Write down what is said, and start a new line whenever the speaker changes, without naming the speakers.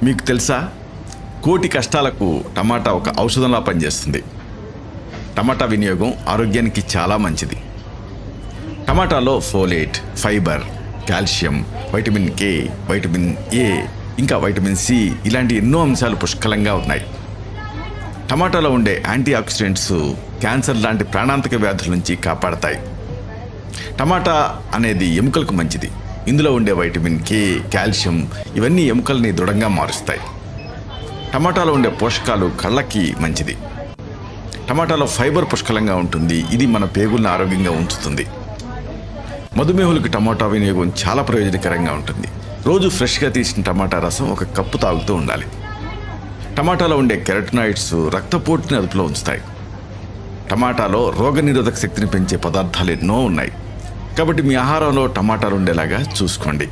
మీకు తెలుసా, కోటి కష్టాలకు టమాటా ఒక ఔషధంలా పనిచేస్తుంది. టమాటా వినియోగం ఆరోగ్యానికి చాలా మంచిది. టమాటాలో folate, fibre, calcium, vitamin K, vitamin A, ఇంకా వైటమిన్ సి ఇలాంటి ఎన్నో అంశాలు పుష్కలంగా ఉన్నాయి. టమాటాలో ఉండే యాంటీ ఆక్సిడెంట్స్ క్యాన్సర్ లాంటి ప్రాణాంతక వ్యాధుల నుంచి కాపాడతాయి. టమాటా అనేది ఎముకలకు మంచిది. ఇందులో ఉండే వైటమిన్ కే, కాల్షియం ఇవన్నీ ఎముకల్ని దృఢంగా మారుస్తాయి. టమాటాలో ఉండే పోషకాలు కళ్ళకి మంచిది. టమాటాలో ఫైబర్ పుష్కలంగా ఉంటుంది. ఇది మన పేగులను ఆరోగ్యంగా ఉంచుతుంది. మధుమేహులకు టమాటా వినియోగం చాలా ప్రయోజనకరంగా ఉంటుంది. రోజు ఫ్రెష్గా తీసిన టమాటా రసం ఒక కప్పు తాగుతూ ఉండాలి. టమాటాలో ఉండే కెరటనాయిడ్స్ రక్తపోటుని అదుపులో ఉంచుతాయి. టమాటాలో రోగనిరోధక శక్తిని పెంచే పదార్థాలు ఎన్నో ఉన్నాయి. కాబట్టి మీ ఆహారంలో టమాటాలు ఉండేలాగా చూసుకోండి.